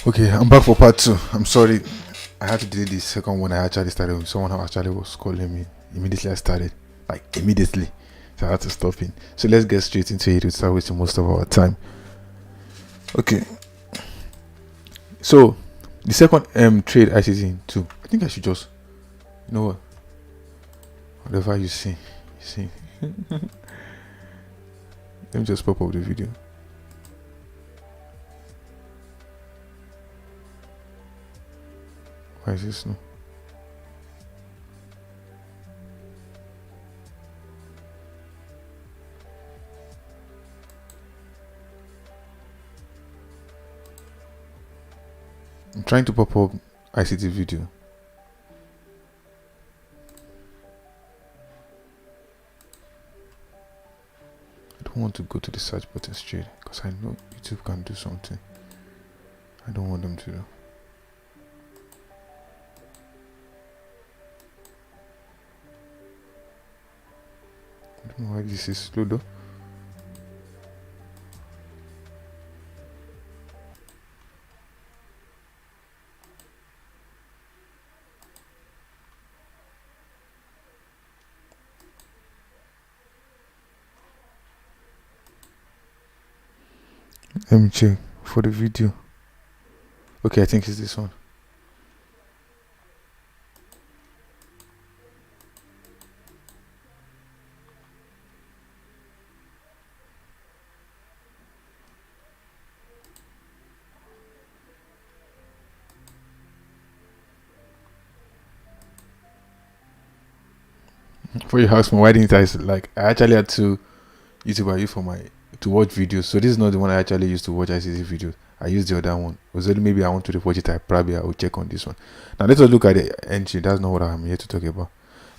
Okay, I'm back for part two. I'm sorry, I had to delete the second one. I actually started with someone who actually was calling me immediately. I started, like immediately, so I had to stop it. So let's get straight into it without wasting most of our time. Okay, so the second trade ICT too. I think I should just, you know what, whatever you see, you see. Let me just pop up the video. Why is this no? I'm trying to pop up ICT video. I don't want to go to the search button straight because I know YouTube can do something I don't want them to do. I don't know why this is slow though. Let me check for the video. Okay, I think it's this one. Before you ask me why didn't I actually had to YouTube I use for my to watch videos. So this is not the one I actually used to watch ICT videos. I used the other one. It was only maybe I want to watch it. I will check on this one. Now let's look at the entry. That's not what I'm here to talk about.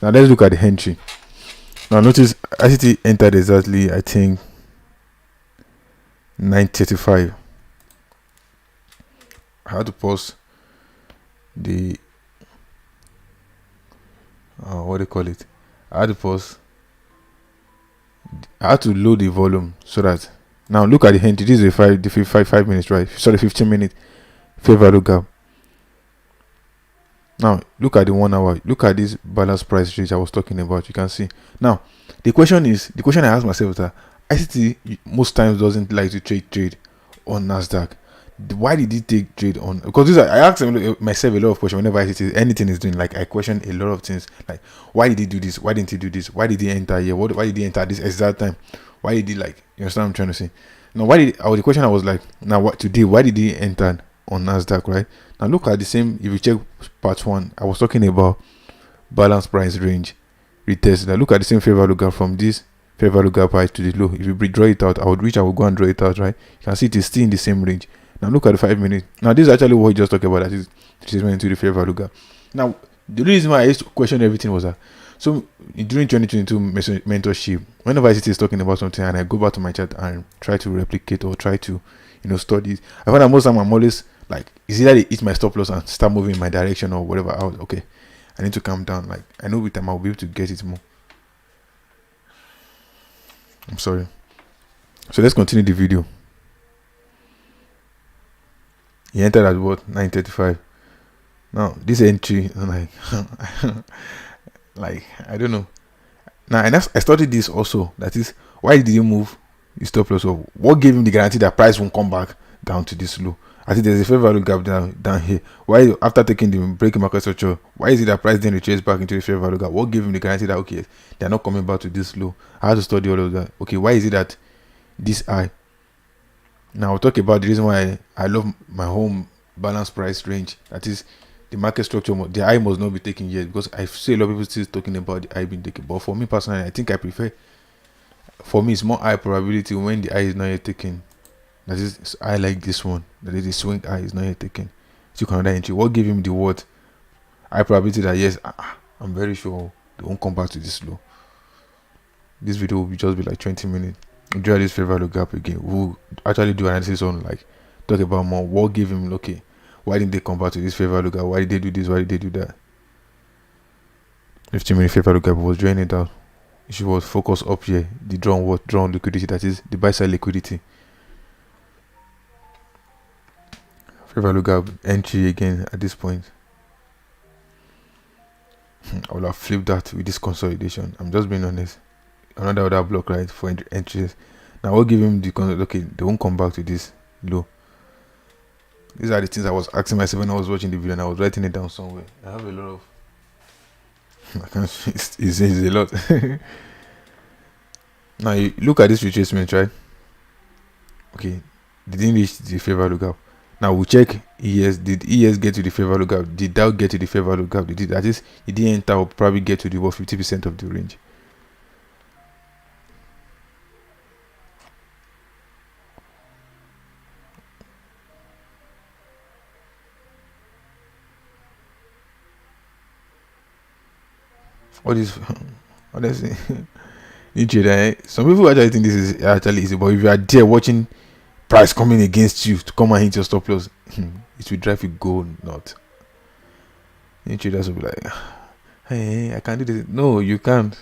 Now let's look at the entry. Now notice ICT entered exactly, I think, 9:35. I had to pause the what do you call it? I had to load the volume so that now look at the entry. This is the 5 minutes, right? Sorry, 15-minute fair value gap. Now look at the 1 hour. Look at this balance price range I was talking about. You can see now the question I asked myself is that ICT most times doesn't like to trade on Nasdaq. Why did he take trade on? Because this I asked myself a lot of questions whenever ICT anything is doing. Like I question a lot of things. Like why did he do this? Why didn't he do this? Why did he enter here? Why did he enter this exact time? Why did he you understand what I'm trying to say? Now the question I was like, now what today? Why did he enter on Nasdaq, right? Now look at the same. If you check part 1, I was talking about balance price range retest. Now look at the same fair value gap from this fair value gap price to the low. If you draw it out, I would go and draw it out, right? You can see it is still in the same range. Now look at the 5 minutes. Now this is actually what we just talked about. That is went into the fair value gap. Now the reason why I used to question everything was that so during 2022 mentorship, whenever ICT is talking about something and I go back to my chat and try to replicate or try to study, I find that most of the time I'm always like, is either they hit my stop loss and start moving in my direction or whatever. Okay, I need to calm down. Like I know with time I'll be able to get it more. I'm sorry. So let's continue the video. He entered at what? 9:35. Now this entry, I'm like I don't know. Now I studied this also. That is, why did he move his stop loss? Or what gave him the guarantee that price won't come back down to this low? I think there's a fair value gap down here. Why after taking the breaking market structure, why is it that price then retraces back into the fair value gap? What gave him the guarantee that okay, they're not coming back to this low? I had to study all of that. Okay, why is it that this high? Now I'll talk about the reason why I love my home balance price range. That is, the market structure, the high must not be taken yet, because I see a lot of people still talking about the high being taken. But for me personally, I think I prefer, for me it's more high probability when the high is not yet taken. That is, I like this one. That is, the swing high is not yet taken. So another entry. What gave him the what? High probability that yes, I'm very sure they won't come back to this low. This video will just be like 20 minutes. Draw this fair value gap again. We'll actually do analysis on talk about more what gave him okay. Why didn't they come back to this fair value gap? Why did they do this? Why did they do that? 15-minute fair value gap was drawing it out. She was focused up here. The drawn liquidity, that is the buy side liquidity. fair value gap entry again at this point. I will have flipped that with this consolidation. I'm just being honest. Another other block, right, for entries. Now we'll give him the okay, they won't come back to this low. These are the things I was asking myself when I was watching the video, and I was writing it down somewhere. I have a lot of I can't it's a lot. Now you look at this retracement, right? Okay, they didn't reach the fair value gap. Now we'll check ES. Did ES get to the fair value gap? Did Dow get to the fair value gap? Did it, that is, it didn't enter or probably get to the 50% of the range. What is honestly some people actually think this is actually easy, but if you are there watching price coming against you to come and hit your stop loss, it will drive you go nuts. Traders will be like, hey, I can't do this. No, you can't.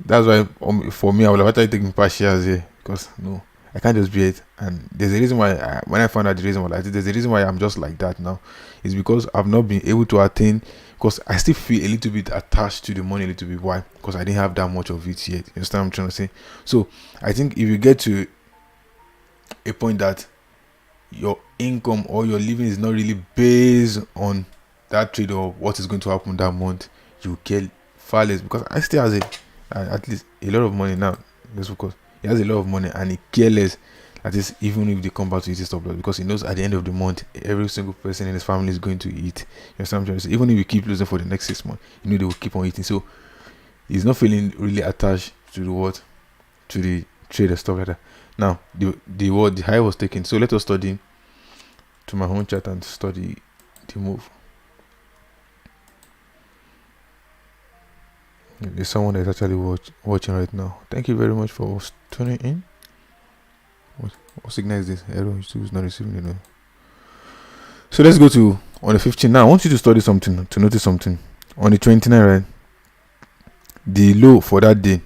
That's why for me, I will have actually taken partials here, because no, I can't just be it. And there's a reason why when I found out the reason why there's a reason why I'm just like that now. It's because I've not been able to attain, because I still feel a little bit attached to the money a little bit. Why? Because I didn't have that much of it yet. You understand what I'm trying to say? So I think if you get to a point that your income or your living is not really based on that trade or what is going to happen that month, you get far less. Because I still has at least a lot of money now. Just because he has a lot of money and he cares less. That is, even if they come back to his stop loss, because he knows at the end of the month every single person in his family is going to eat. You understand what I'm trying to say? Even if we keep losing for the next 6 months, you know they will keep on eating. So he's not feeling really attached to the trade and stuff like that. Now the high was taken. So let us study to my own chart and study the move. There's someone that's actually watching right now. Thank you very much for tuning in. What signal is this? Error is not receiving it. So let's go to on the 15th. Now I want you to study something, to notice something. On the 29th, right? The low for that day,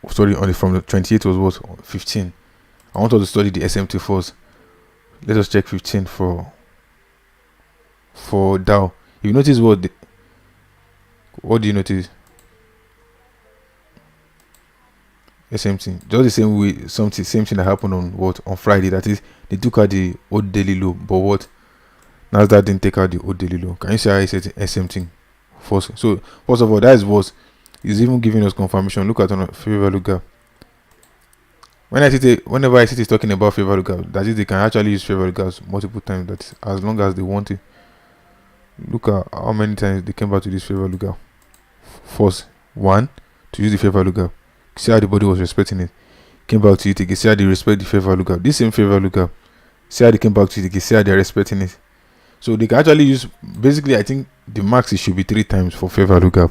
sorry, from the 28th was what? 15. I want us to study the SMT first. Let us check 15 for Dow. If you notice what do you notice? SMT, just the same way, same thing that happened on Friday. That is, they took out the old daily low, but what Nasdaq didn't take out the old daily low. Can you see how I said SMT first? So first of all, that is what is even giving us confirmation. Look at on a fair value gap. Whenever ICT is talking about fair value gap, that is, they can actually use fair value gaps multiple times. That is, as long as they want it. Look at how many times they came back to this fair value gap. First, one, to use the fair value gap. See how the body was respecting it. Came back to it again. See how they respect the fair value gap. This same fair value gap. See how they came back to it again. See how they're respecting it. So they can actually use, basically, I think the max it should be 3 times for fair value gap.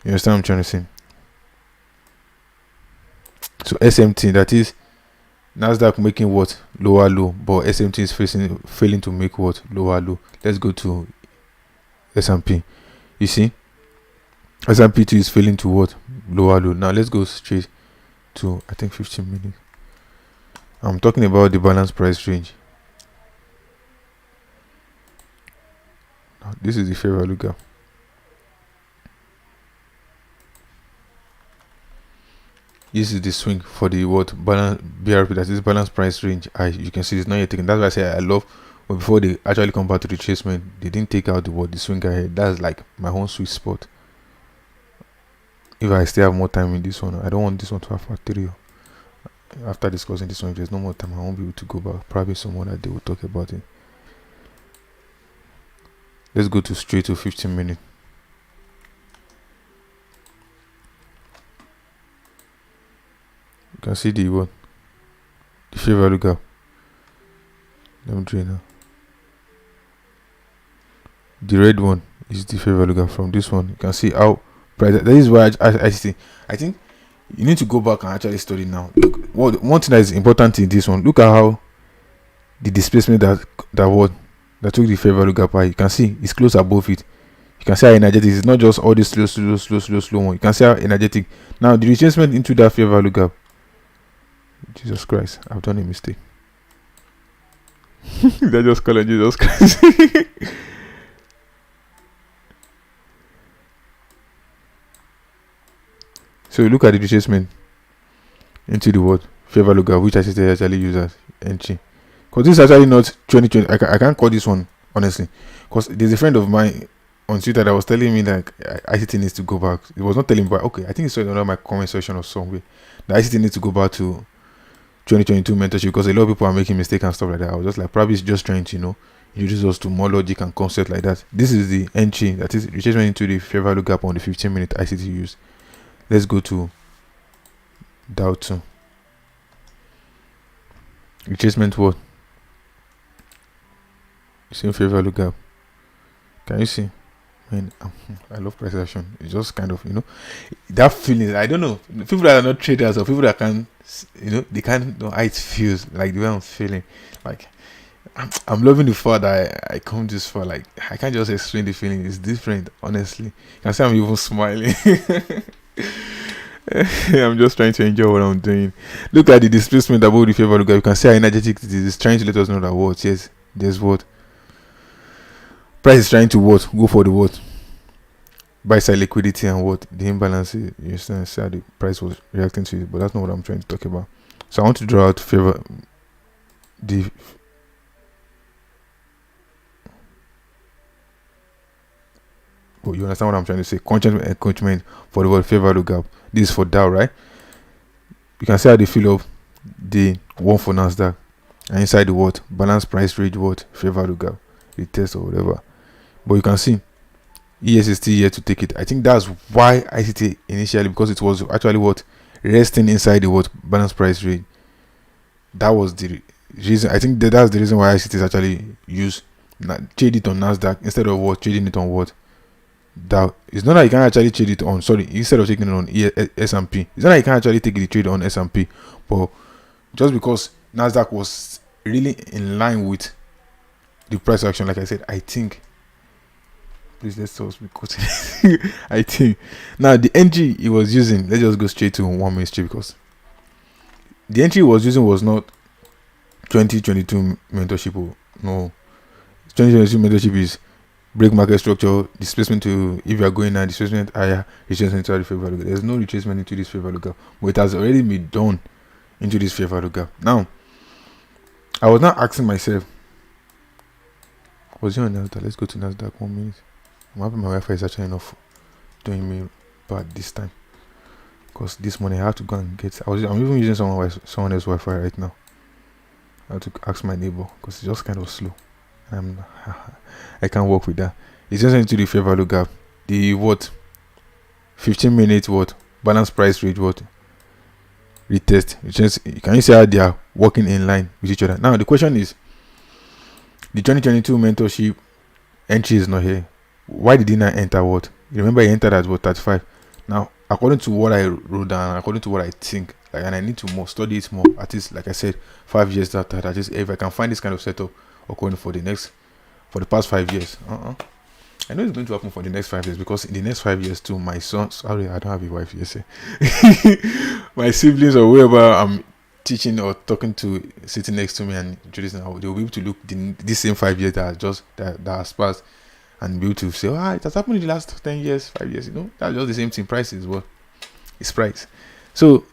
You understand what I'm trying to say? So SMT, that is Nasdaq making what? Lower low, but SMT is failing to make what? Lower low. Let's go to S&P. You see, S&P 2 is failing to what? Lower low. Now let's go straight to, I think, 15 minutes. I'm talking about the balanced price range. Now, this is the fair value gap. This is the swing for the balance BRP, that is balanced price range. You can see it's not yet taken. That's why I say I love, but before they actually come back to the retracement, they didn't take out the swing ahead. That's like my own sweet spot. If I still have more time in this one, I don't want this one to have factory. After discussing this one, if there's no more time, I won't be able to go back. Probably some other day will talk about it. Let's go to straight to 15 minutes. You can see the fair value gap. Let me draw now. The red one is the fair value gap. From this one, you can see how price. That is why I think you need to go back and actually study now. Look, one thing that is important in this one. Look at how the displacement that took the fair value gap high. You can see it's close above it. You can see how energetic. It's not just all this slow one. You can see how energetic. Now the retracement into that fair value gap. Jesus Christ, I've done a mistake. They just call on Jesus Christ. So look at the retracement into the what fair value gap, which I actually use as entry. Because this is actually not 2020. I can't call this one honestly. Because there's a friend of mine on Twitter that was telling me that ICT needs to go back. It was not telling me, but okay, I think it's under my comment section or somewhere. The ICT needs to go back to 2022 mentorship because a lot of people are making mistakes and stuff like that. I was just like, probably it's just trying to, introduce us to more logic and concept like that. This is the entry that is retracement into the fair value gap on the 15-minute ICT use. Let's go to Dow 2. Retracement what? Same fair value gap. Can you see? Man, I love price action. It's just kind of, that feeling. I don't know. People that are not traders or people that can, they can't know how it feels. Like the way I'm feeling. Like, I'm loving the fact that I come this far. Like, I can't just explain the feeling. It's different, honestly. You can see I'm even smiling. I'm just trying to enjoy what I'm doing. Look at the displacement above the fair value gap. You can see how energetic it is. It's trying to let us know that what? Yes, there's what? Price is trying to what? Go for the what? Buy side liquidity and what? The imbalance. You understand? See how the price was reacting to it. But that's not what I'm trying to talk about. So I want to draw out favor the you understand what I'm trying to say? Constant encouragement for the word fair value gap. This is for Dow, right? You can see how they fill up the one for Nasdaq, and inside the what? Balance price range what? Fair value gap, retest or whatever. But you can see ES is still here to take it. I think that's why ICT initially, because it was actually what? Resting inside the what? Balance price range. That was the reason. I think that's the reason why ICT is actually used. Trade it on Nasdaq instead of what? Trading it on what? That it's not that you can actually trade it on, instead of taking it on S&P. It's not that you can actually take the trade on S&P, but just because Nasdaq was really in line with the price action, like I said, I think, please let's also be quoting. I think now the entry he was using, let's just go straight to 1 minute straight, because the entry he was using was not 2022 mentorship. No, 2022 mentorship is break market structure, displacement to, if you are going now, displacement higher, retracement into the fair value gap. There's no retracement into this fair value gap, but it has already been done into this fair value gap. Now, I was not asking myself, was it on Nasdaq? Let's go to Nasdaq 1 minute. I'm happy my Wi-Fi is actually enough doing me bad this time, because this morning I have to go and get. I'm even using someone else's Wi-Fi right now. I have to ask my neighbor because it's just kind of slow. I can't work with that. It's just into the fair value gap. The what? 15-minute what? Balance price rate what? Retest. Can you see how they are working in line with each other? Now the question is, the 2022 mentorship entry is not here. Why did he not enter what? You remember he entered at what? 35. Now, according to what I wrote down, according to what I think, and I need to study it more. At least, like I said, 5 years after that. Just if I can find this kind of setup occurring for the past 5 years. I know it's going to happen for the next 5 years, because in the next 5 years too, my son, sorry, I don't have a wife, yes, my siblings or whoever I'm teaching or talking to, sitting next to me and introducing, they'll be able to look this same 5 years that has passed, and be able to say, it has happened in the last 10 years, 5 years, that's just the same thing. Price is what? It's price. So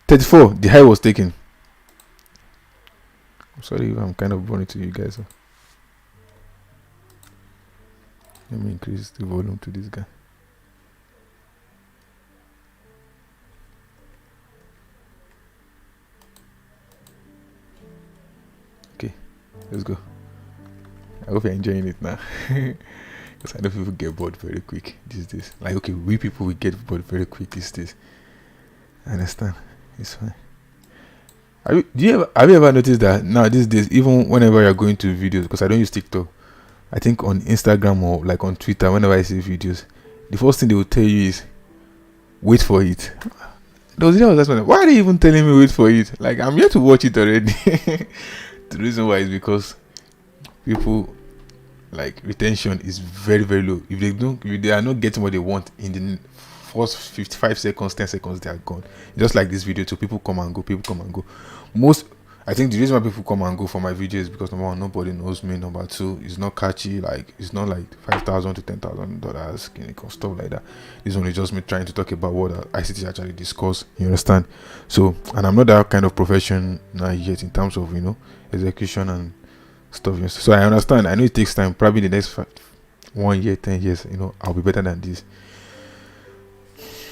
34, the high was taken. I'm sorry if I'm kind of boring to you guys. Let me increase the volume to this guy. Okay, let's go. I hope you're enjoying it now. Because I know people get bored very quick these days. Like, okay, we people will get bored very quick these days. I understand. It's fine. Have you ever noticed that now these days, even whenever you're going to videos, because I don't use TikTok, I think on Instagram or like on Twitter, whenever I see videos, the first thing they will tell you is wait for it. Why are they even telling me wait for it? Like, I'm here to watch it already. The reason why is because people, like, retention is very, very low. If they are not getting what they want in the first 55 seconds, 10 seconds, they are gone. Just like this video too, people come and go. I think the reason why people come and go for my videos is because number one, nobody knows me. Number two, it's not catchy. Like it's not like $5,000 to $10,000 clinical stuff like that. It's only just me trying to talk about what ICT actually discuss. You understand? So, and I'm not that kind of professional yet in terms of execution and stuff. So I understand. I know it takes time. Probably the next 1 year, 10 years, I'll be better than this.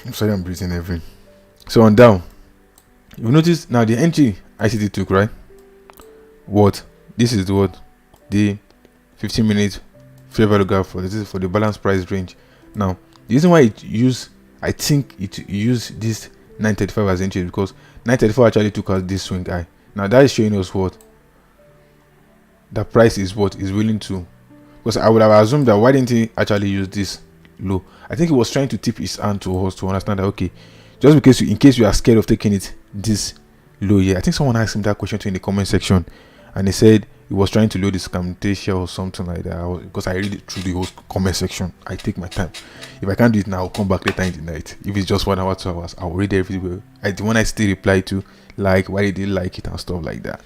I'm sorry, I'm breathing heavy. So on down, you notice now the entry ICT took, right? What this is the 15-minute fair value gap for this is for the balance price range. Now the reason why I think it used this 935 as entry because 934 actually took us this swing high. Now that is showing us what the price is willing to, because I would have assumed that why didn't he actually use this low? I think he was trying to tip his hand to us to understand that okay, just because in case you are scared of taking it this low here. I think someone asked him that question too in the comment section, and he said he was trying to load this COMPENSATED or something like that. Because I read it through the whole comment section, I take my time. If I can't do it now, I'll come back later in the night. If it's just 1 hour, 2 hours, I'll read everywhere. The one I still reply to, like why did he like it and stuff like that.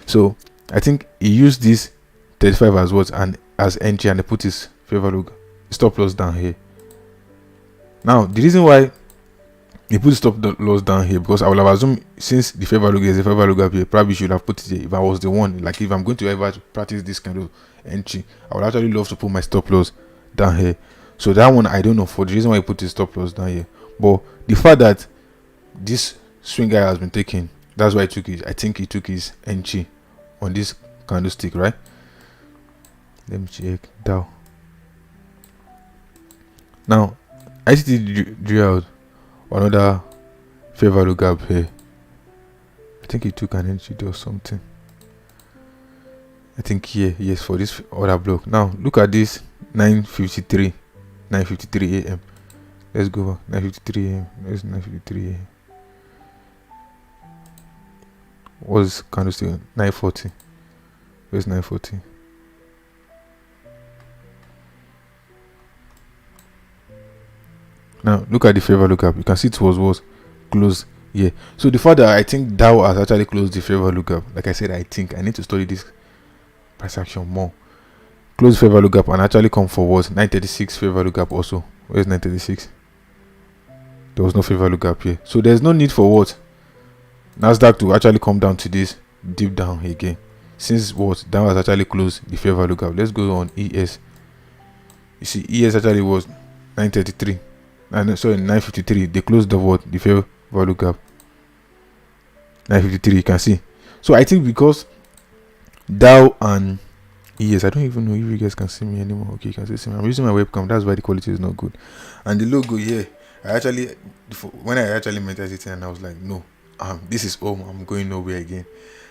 So I think he used this 35 as what and as entry, and they put his fair value stop loss down here. Now the reason why he put stop loss down here, because I would have assumed since the fair value is a fair value gap here, probably should have put it here. If I was the one, like if I'm going to ever practice this kind of entry, I would actually love to put my stop loss down here. So that one I don't know for the reason why he put his stop loss down here, but the fact that this swing guy has been taken, that's why I took it. I think he took his entry on this candlestick, right? Let me check down. Now ICT drew out another fair value gap here. I think he took an entry or something. I think here, yes, for this other block. Now look at this 9:53 a.m. Let's go back. 9:53 a.m. There's 9:53 a.m. Was candlestick 9:40? Where's 9:40? Now look at the fair value gap. You can see it was closed here. So the fact that I think Dow has actually closed the fair value gap, like I said, I think I need to study this price action more. Close fair value gap and actually come forward 936 fair value gap also. Where's 936? There was no fair value gap here, so there's no need for what Nasdaq to actually come down to this deep down again, since what Dow has actually closed the fair value gap. Let's go on ES. You see ES actually was 933 and sorry 953. They closed the fair value gap 953, you can see. So I think because Dow and ES, I don't even know if you guys can see me anymore. Okay, you can see me. I'm using my webcam, that's why the quality is not good. And the logo here, when I actually met it and I was like, no, this is home, I'm going nowhere again.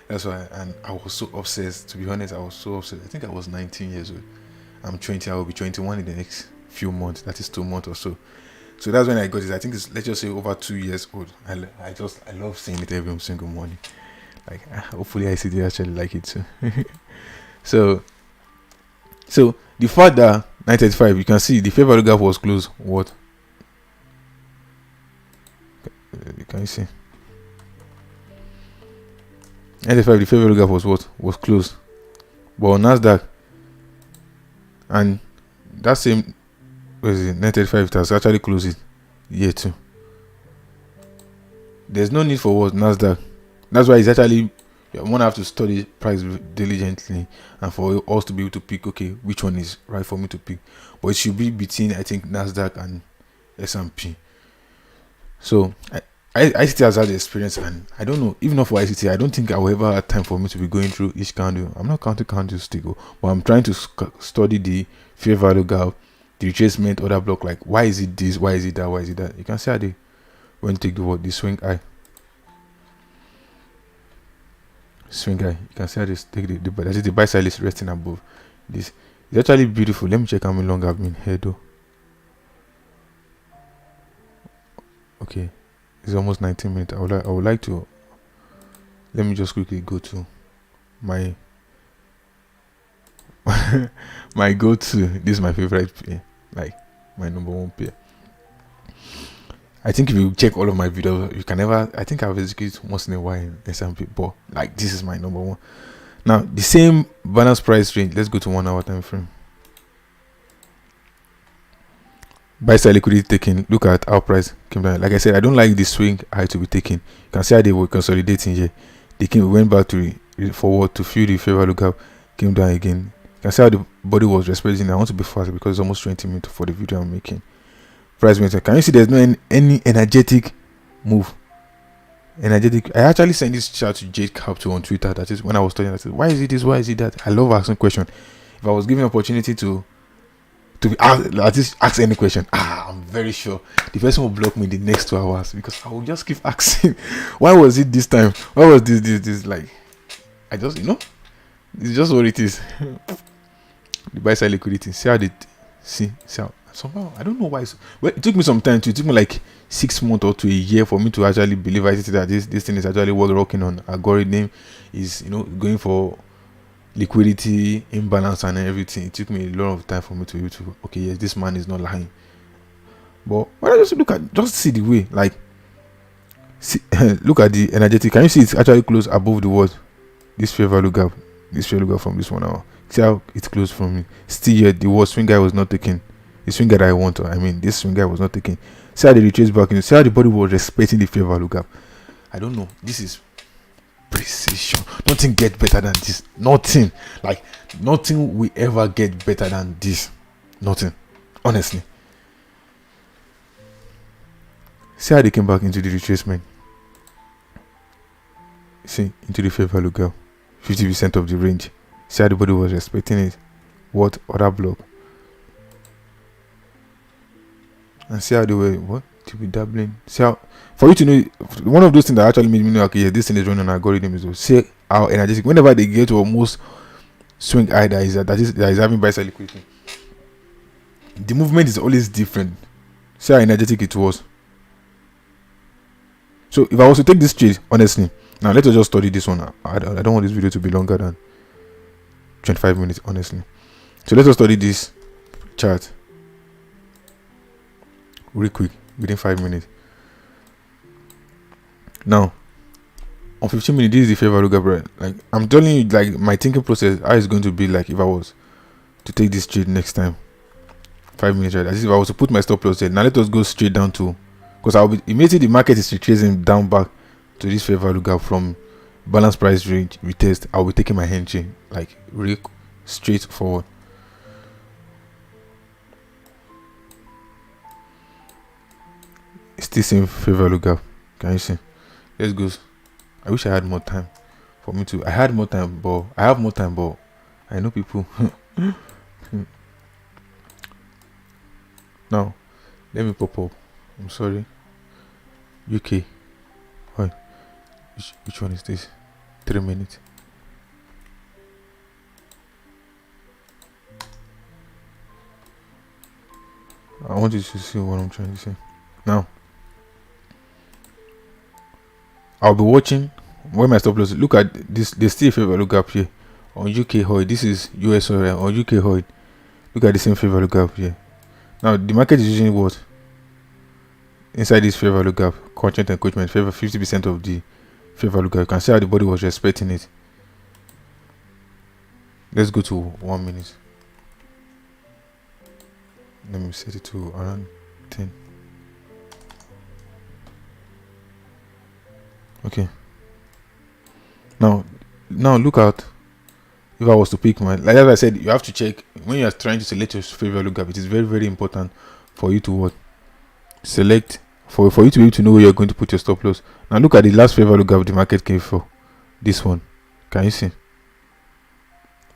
That's why. And I was so obsessed, to be honest. I was so obsessed. I think I was 19 years old. I'm 20. I will be 21 in the next few months. That is 2 months or so. So that's when I got it. I think it's, let's just say, over 2 years old. I love seeing it every single morning. Like, hopefully ICT actually like it too. so the fact that 935, you can see the fair value gap was closed. What? Can you see? 935, the fair value gap was what? Was closed. But on Nasdaq, and that same, what is it? 935, it has actually closed it here too. There's no need for what? Nasdaq. That's why it's actually, you won't have to study price diligently and for us to be able to pick, okay, which one is right for me to pick. But it should be between, I think, Nasdaq and S&P. So ICT has had the experience, and I don't know, even not for ICT, I don't think I will ever have time for me to be going through each candle. I'm not counting candlestick, but I'm trying to study the fair value gap, the retracement, other block, like why is it this, why is it that, why is it that. You can see how they when you take the swing eye. Swing eye, you can see how they take the buy side is resting above this. It's actually beautiful. Let me check how long I've been here though. Okay, it's almost 19 minutes. I would like to, let me just quickly go to my my go-to. This is my favorite pair, like my number one pair. I think if you check all of my videos, you can never. I think I've executed once in a while in S&P, but like this is my number one. Now the same balance price range. Let's go to 1 hour time frame. Buy side liquidity taken. Look at how price came down. Like I said, I don't like the swing high to be taken. You can see how they were consolidating here. They went back to forward to fill the fair value gap, came down again. You can see how the body was respecting. I want to be fast because it's almost 20 minutes for the video I'm making. Price went. Can you see there's no any energetic move? Energetic. I actually sent this chart to Jade Capital on Twitter. That is when I was studying. I said, why is it this? Why is it that? I love asking questions. If I was given an opportunity to be asked, ask any question, I'm very sure the person will block me the next 2 hours because I will just keep asking. Why was it this time? Why was this? Like, I just, it's just what it is. The buy side liquidity. See how they see how somehow I don't know why. Well, it took me some time. It took me like 6 months or to a year for me to actually believe that this thing is actually working on algorithm, is going for liquidity imbalance and everything. It took me a lot of time for me to be able to, okay, yes, this man is not lying. But when I just see the way, like, look at the energetic. Can you see it's actually close above the word? This fair value gap from this 1 hour. See how it's close from me. Still yet the word swing guy was not taken. The swing guy that I want, this swing guy was not taken. See how they retrace back in. See how the body was respecting the fair value gap. I don't know. This is precision. Nothing get better than this. Nothing will ever get better than this. Nothing, honestly. See how they came back into the retracement. See, into the fair value gap, 50% of the range. See how the body was respecting it. What other block? And see how they were to be dabbling. See how, for you to know, one of those things that actually made me know, okay, yeah, this thing is running on algorithm, is to see how energetic. Whenever they get to almost swing high that is having buy side liquidity, the movement is always different. See how energetic it was. So if I was to take this trade, honestly, now let us just study this one. I don't want this video to be longer than 25 minutes, honestly. So let us study this chart real quick within 5 minutes. Now on 15 minutes, this is the fair value gap, right? Like, I'm telling you, like, my thinking process, how it's going to be like if I was to take this trade next time. 5 minutes, right? As if I was to put my stop loss there. Now let us go straight down to, because I'll be immediately the market is retracing down back to this fair value gap from balance price range retest. I'll be taking my entry like real straight forward. It's the same fair value gap. Can you see? Let's go. I wish I had more time for me to. I have more time, but I know people. Now, let me pop up. I'm sorry. UK. Wait. Which one is this? 3 minutes. I want you to see what I'm trying to say. Now, I'll be watching where my stop loss. Look at this. There's still a fair value gap here on UK Hoy. This is US oil on UK Hoy. Look at the same fair value gap here. Now the market is using what? Inside this fair value gap, content encroachment favor 50% of the fair value gap. You can see how the body was respecting it. Let's go to 1 minute. Let me set it to around 10. Okay. Now look out. If I was to pick my, like as I said, you have to check when you are trying to select your fair value gap. It is very, very important for you to what? Select for you to be able to know where you're going to put your stop loss. Now look at the last fair value gap the market came for. This one. Can you see?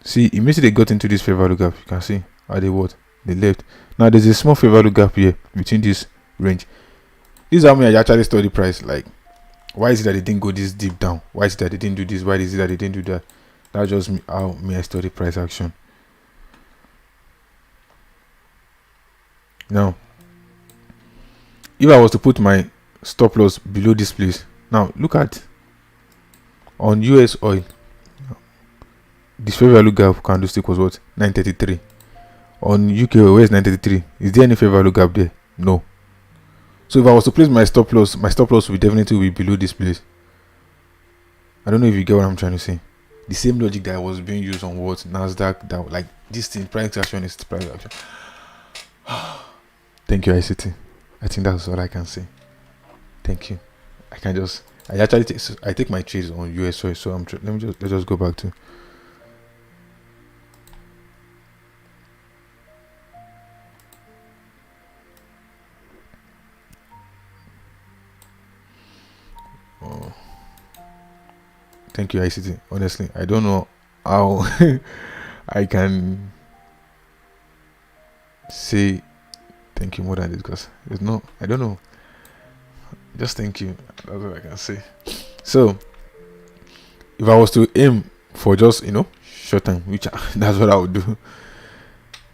See, immediately they got into this fair value gap. You can see how they what? They left. Now there's a small fair value gap here between this range. This is how I actually study price. Like, why is it that they didn't go this deep down? Why is it that they didn't do this? Why is it that they didn't do that? That's just how I study price action. Now, if I was to put my stop loss below this place, now look at on US oil. This fair value gap candlestick was what? 933. On UK oil, where is 933? Is there any fair value gap there? No. So if I was to place my stop loss will definitely be below this place. I don't know if you get what I'm trying to say. The same logic that was being used on what Nasdaq, that like this thing, price action is price action. Thank you, ICT. I think that's all I can say. Thank you. I actually take my trades on US oil, so let's just go back to. Oh. Thank you, ICT. Honestly, I don't know how I can say thank you more than this, because I don't know. Just thank you. That's what I can say. So if I was to aim for just short time, which that's what I would do,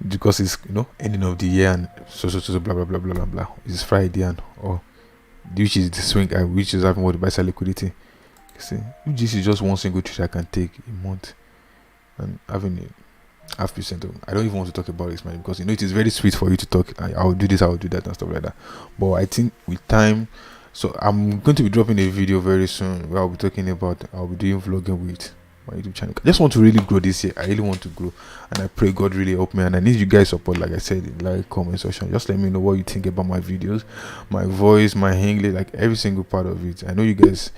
because it's ending of the year and so blah blah blah blah blah blah. It's Friday and which is the swing, which is having what the buy side liquidity. See, if this is just one single trade I can take a month and having a 0.5%. I don't even want to talk about this, man, because it is very sweet for you to talk. I'll do this, I'll do that, and stuff like that. But I think with time, so I'm going to be dropping a video very soon where I'll be talking about. I'll be doing vlogging with my YouTube channel. I just want to really grow this year. I really want to grow, and I pray God really help me. And I need you guys' support, like I said, in like comment section. Just let me know what you think about my videos, my voice, my English, like every single part of it. I know you guys.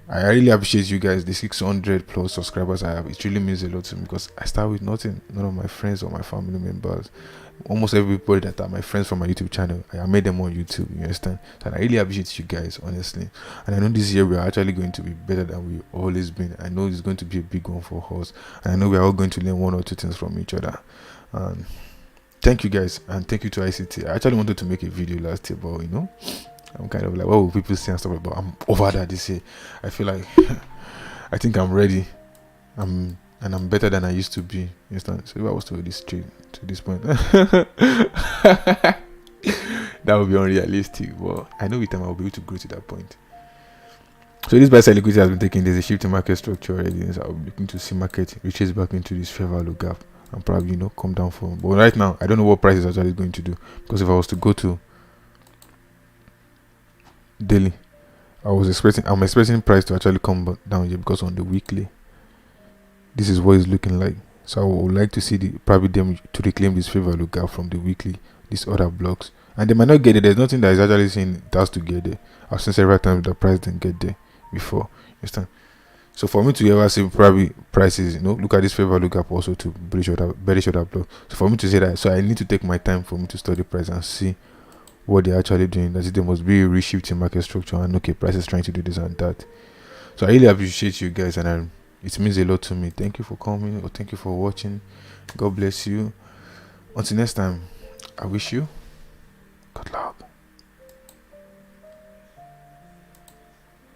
I really appreciate you guys, the 600 plus subscribers I have. It really means a lot to me, because I start with nothing. None of my friends or my family members, almost everybody that are my friends from my YouTube channel, I made them on YouTube. You understand? And I really appreciate you guys, honestly. And I know this year we are actually going to be better than we've always been. I know it's going to be a big one for us, and I know we are all going to learn one or two things from each other. And thank you guys, and thank you to ICT. I actually wanted to make a video last year, but I'm kind of like, what will people say and stuff like that? But I'm over that this year. I feel like I think I'm ready. I'm better than I used to be. You understand? So if I was to this trade to this point, that would be unrealistic. But I know with time I'll be able to grow to that point. So this buy side liquidity has been taken. There's a shift in market structure already. So I'll be looking to see market reaches back into this fair value gap and probably come down from. But right now I don't know what price is actually going to do, because if I was to go to daily, I'm expecting price to actually come down here, because on the weekly this is what it's looking like. So I would like to see probably them to reclaim this fair value gap from the weekly, these other blocks, and they might not get it. There's nothing that is actually saying it has to get there. I've seen several times the price didn't get there before. Understand? So for me to ever say probably prices, look at this fair value gap also to bearish order block. So for me to say that, so I need to take my time for me to study price and see what they're actually doing. That is, there must be a reshift in market structure, and okay, price is trying to do this and that. So I really appreciate you guys, and it means a lot to me. Thank you for coming, or thank you for watching. God bless you. Until next time, I wish you